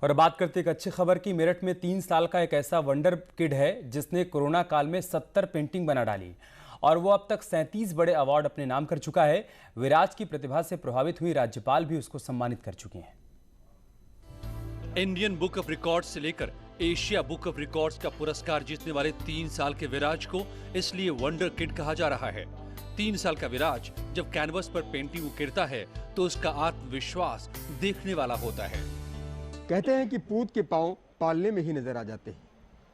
और बात करते एक अच्छी खबर की। मेरठ में 3 साल का एक ऐसा वंडर किड है जिसने कोरोना काल में 70 पेंटिंग बना डाली और वो अब तक 37 बड़े अवार्ड अपने नाम कर चुका है। विराज की प्रतिभा से प्रभावित हुई राज्यपाल भी उसको सम्मानित कर चुकी हैं। इंडियन बुक ऑफ रिकॉर्ड्स से लेकर एशिया बुक ऑफ रिकॉर्ड्स का पुरस्कार जीतने वाले 3 साल के विराज को इसलिए वंडर किड कहा जा रहा है। 3 साल का विराज जब कैनवस पर पेंटिंग उकेरता है तो उसका आत्मविश्वास देखने वाला होता है। कहते हैं कि पूत के पांव पालने में ही नजर आ जाते हैं।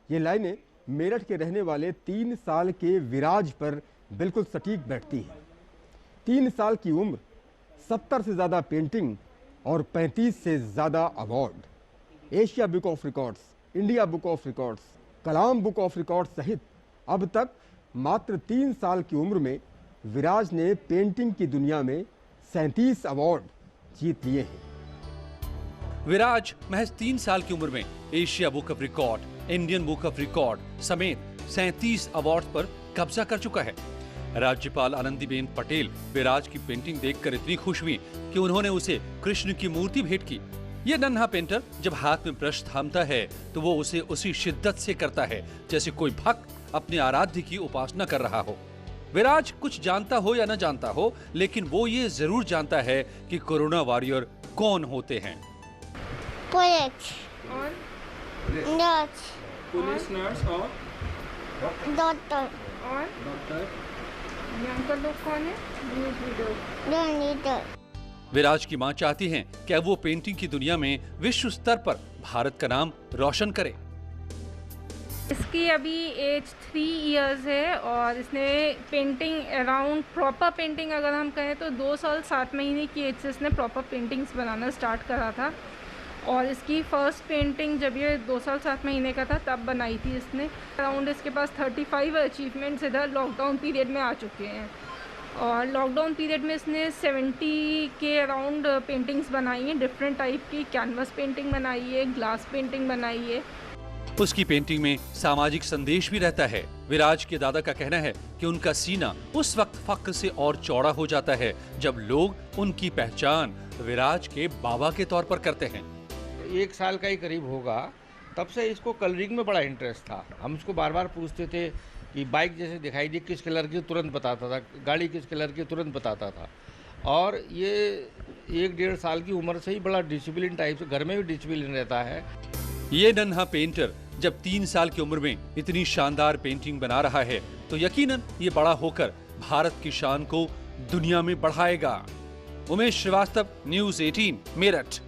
ये लाइनें मेरठ के रहने वाले 3 साल के विराज पर बिल्कुल सटीक बैठती हैं। 3 साल की उम्र, 70 से ज्यादा पेंटिंग और 35 से ज्यादा award. Asia book of records, India book of records, Kalam book of records सहित अब तक मात्र 3 साल की उम्र में विराज ने पेंटिंग की दुनिया में 37 अवार्ड जीत लिए हैं। विराज महज 3 साल की उम्र में Asia book of record, Indian book of record समेत 37 अवार्ड पर कब्जा कर चुका है। राज्यपाल आनंदीबेन पटेल विराज की पेंटिंग देखकर इतनी खुश हुई कि उन्होंने उसे कृष्ण की मूर्ति भेंट की। ये नन्हा पेंटर जब हाथ में ब्रश थामता है तो वो उसे उसी शिद्दत से करता है जैसे कोई भक्त अपने आराध्य की उपासना कर रहा हो। विराज कुछ जानता हो या न जानता हो, लेकिन वो ये जरूर जानता है कि कोरोना वॉरियर कौन होते हैं। पुलिस और नर्स पुलिस, नर्स और डॉक्टर और ये अंकल लोग कौन है? लीडर। विराज की मां चाहती हैं कि अब वो पेंटिंग की दुनिया में विश्व स्तर पर भारत का नाम रोशन करे। इसकी अभी एज 3 इयर्स है और इसने पेंटिंग अराउंड प्रॉपर पेंटिंग अगर हम कहें तो 2 साल 7 महीने की एज से इसने प्रॉपर पेंटिंग्स बनाना स्टार्ट करा था। और इसकी फर्स्ट पेंटिंग जब ये 2 साल 7 महीने का था तब बनाई थी इसने। अराउंड इसके पास 35 अचीवमेंट्स इधर लॉकडाउन पीरियड में आ चुके हैं और लॉकडाउन पीरियड में इसने 70 के अराउंड पेंटिंग्स बनाई हैं। डिफरेंट टाइप की कैनवस पेंटिंग बनाई है, ग्लास पेंटिंग बनाई है। उसकी पेंटिंग में सामाजिक संदेश भी रहता है। विराज के दादा का कहना है कि उनका सीना उस वक्त फक्र से और चौड़ा हो जाता है जब लोग उनकी पहचान विराज के बाबा के तौर पर करते हैं। 1 साल का ही करीब होगा, तब से इसको कलरिंग में बड़ा इंटरेस्ट था। हम इसको बार बार पूछते थे कि बाइक जैसे दिखाई दी किस कलर की, तुरंत बताता था, गाड़ी किस कलर की तुरंत बताता था। और ये 1-1.5 साल की उम्र से ही बड़ा डिसिप्लिन टाइप से, घर में भी डिसिप्लिन रहता है। ये नन्हा पेंटर जब 3 साल की उम्र में इतनी शानदार पेंटिंग बना रहा है तो यकीनन ये बड़ा होकर भारत की शान को दुनिया में बढ़ाएगा। उमेश श्रीवास्तव, न्यूज़ 18, मेरठ।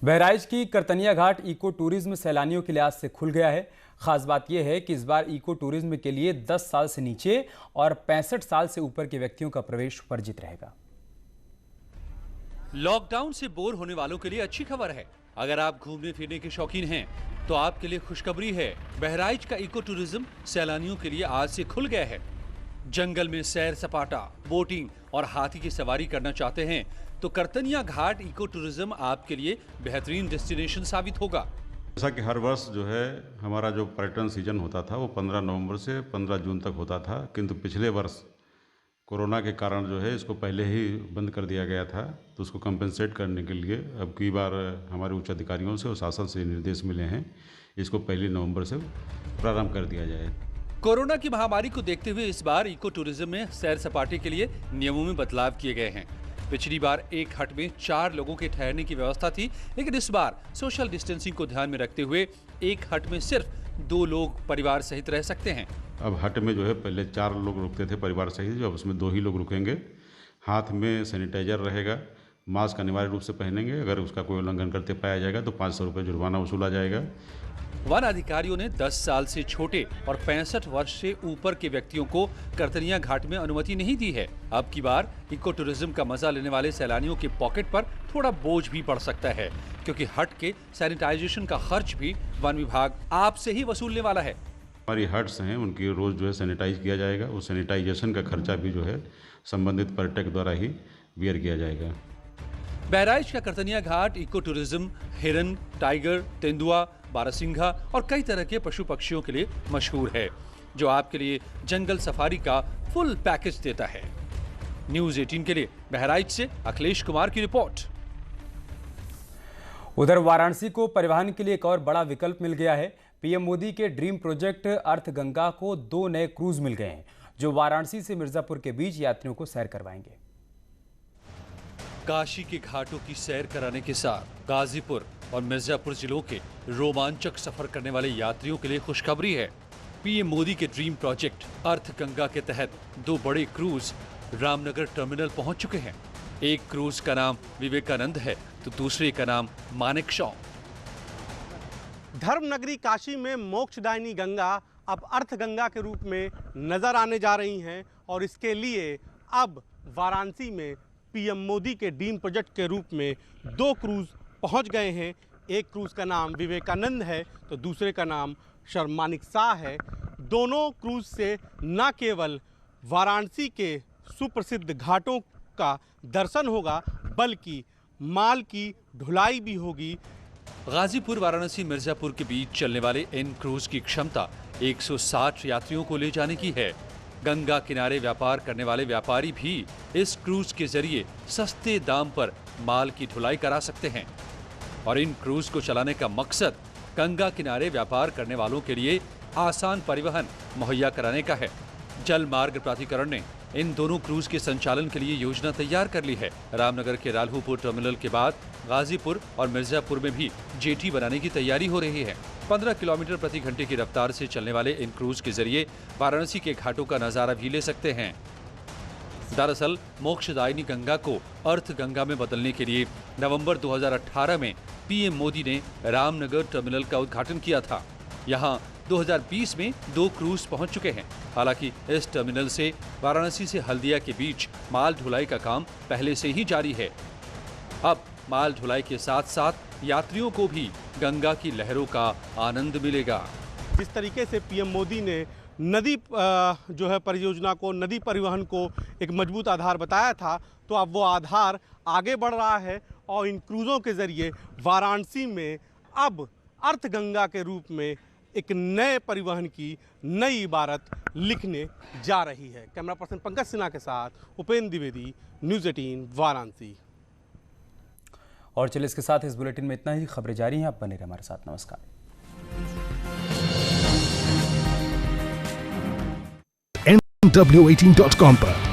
बहराइच की करतनिया घाट इको टूरिज्म सैलानियों के लिए आज से खुल गया है। खास बात यह है कि इस बार इको टूरिज्म के लिए 10 साल से नीचे और 65 साल से ऊपर के व्यक्तियों का प्रवेश वर्जित रहेगा। लॉकडाउन से बोर होने वालों के लिए अच्छी खबर है। अगर आप घूमने फिरने के शौकीन हैं तो आपके लिए खुशखबरी है। बहराइच का इको टूरिज्म सैलानियों के लिए आज से खुल गया है। जंगल में सैर सपाटा, बोटिंग और हाथी की सवारी करना चाहते हैं तो करतनिया घाट इको टूरिज्म आपके लिए बेहतरीन डेस्टिनेशन साबित होगा। जैसा कि हर वर्ष जो है हमारा जो पर्यटन सीजन होता था वो 15 नवंबर से 15 जून तक होता था, किंतु पिछले वर्ष कोरोना के कारण जो है इसको पहले ही बंद कर दिया गया था। तो उसको कंपेंसेट करने के लिए अब की बार हमारे उच्च अधिकारियों से और शासन से निर्देश मिले हैं, इसको 1 नवंबर से प्रारंभ कर दिया जाए। कोरोना की महामारी को देखते हुए इस बार इको टूरिज्म में सैर सपाटे के लिए नियमों में बदलाव किए गए हैं। पिछली बार एक हट में 4 लोगों के ठहरने की व्यवस्था थी, लेकिन इस बार सोशल डिस्टेंसिंग को ध्यान में रखते हुए एक हट में सिर्फ 2 लोग परिवार सहित रह सकते हैं। अब हट में जो है पहले 4 लोग रुकते थे परिवार सहित, अब उसमें 2 ही लोग रुकेंगे। हाथ में सैनिटाइजर रहेगा, मास्क अनिवार्य रूप से पहनेंगे। अगर उसका कोई उल्लंघन करते पाया जाएगा तो 500 रुपये जुर्माना वसूला जाएगा। वन अधिकारियों ने 10 साल से छोटे और 65 वर्ष से ऊपर के व्यक्तियों को करतनिया घाट में अनुमति नहीं दी है। अब की बार इको टूरिज्म का मजा लेने वाले सैलानियों के पॉकेट पर थोड़ा बोझ भी पड़ सकता है, क्योंकि हट के सैनिटाइजेशन का खर्च भी वन विभाग आपसे ही वसूलने वाला है। हमारी हट्स हैं उनकी रोज जो है सैनिटाइज किया जाएगा। उस सैनिटाइजेशन का खर्चा भी जो है संबंधित पर्यटक द्वारा ही बियर किया जाएगा। बहराइच का करतनिया घाट इको टूरिज्म हिरन, टाइगर, तेंदुआ, बारहसिंघा और कई तरह के पशु पक्षियों के लिए मशहूर है, जो आपके लिए जंगल सफारी का फुल पैकेज देता है। न्यूज़ 18 के लिए बहराइच से अखिलेश कुमार की रिपोर्ट। उधर वाराणसी को परिवहन के लिए एक और बड़ा विकल्प मिल गया है। पीएम मोदी के ड्रीम प्रोजेक्ट अर्थ गंगा को 2 नए क्रूज मिल गए हैं, जो वाराणसी से मिर्जापुर के बीच यात्रियों को सैर करवाएंगे। काशी के घाटों की सैर कराने के साथ गाजीपुर और मिर्जापुर जिलों के रोमांचक सफर करने वाले यात्रियों के लिए खुशखबरी है। पीएम मोदी के ड्रीम प्रोजेक्ट अर्थ गंगा के तहत 2 बड़े क्रूज रामनगर टर्मिनल पहुंच चुके हैं। एक क्रूज का नाम विवेकानंद है तो दूसरे का नाम मानेकशॉ। धर्मनगरी काशी में मोक्षदायिनी गंगा अब अर्थ गंगा के रूप में नजर आने जा रही हैं और इसके लिए अब वाराणसी में पीएम मोदी के ड्रीम प्रोजेक्ट के रूप में 2 क्रूज पहुंच गए हैं। एक क्रूज का नाम विवेकानंद है तो दूसरे का नाम मानेकशॉ है। दोनों क्रूज से न केवल वाराणसी के सुप्रसिद्ध घाटों का दर्शन होगा बल्कि माल की ढुलाई भी होगी। गाजीपुर वाराणसी मिर्जापुर के बीच चलने वाले इन क्रूज की क्षमता 160 यात्रियों को ले जाने की है। गंगा किनारे व्यापार करने वाले व्यापारी भी इस क्रूज के जरिए सस्ते दाम पर माल की ढुलाई करा सकते हैं और इन क्रूज को चलाने का मकसद गंगा किनारे व्यापार करने वालों के लिए आसान परिवहन मुहैया कराने का है। जल मार्ग प्राधिकरण ने इन दोनों क्रूज के संचालन के लिए योजना तैयार कर ली है। रामनगर के राल्हुपुर टर्मिनल के बाद गाजीपुर और मिर्जापुर में भी जेटी बनाने की तैयारी हो रही है। 15 किलोमीटर प्रति घंटे की रफ्तार से चलने वाले इन क्रूज के जरिए वाराणसी के घाटों का नजारा भी ले सकते हैं। दरअसल मोक्षदायिनी गंगा को अर्थ गंगा में बदलने के लिए नवंबर 2018 में पीएम मोदी ने रामनगर टर्मिनल का उद्घाटन किया था। यहां 2020 में 2 क्रूज पहुंच चुके हैं। हालांकि इस टर्मिनल से वाराणसी से हल्दिया के बीच माल ढुलाई का काम पहले से ही जारी है। अब माल ढुलाई के साथ साथ यात्रियों को भी गंगा की लहरों का आनंद मिलेगा। जिस तरीके से पीएम मोदी ने नदी जो है परियोजना को, नदी परिवहन को एक मजबूत आधार बताया था, तो अब वो आधार आगे बढ़ रहा है और इन क्रूज़ों के ज़रिए वाराणसी में अब अर्थ गंगा के रूप में एक नए परिवहन की नई इबारत लिखने जा रही है। कैमरा पर्सन पंकज सिन्हा के साथ उपेंद्र द्विवेदी, न्यूज़ 18 वाराणसी। और चलिए इसके साथ इस बुलेटिन में इतना ही। खबरें जारी हैं, आप बने रहे हमारे साथ। नमस्कार। NW18.com पर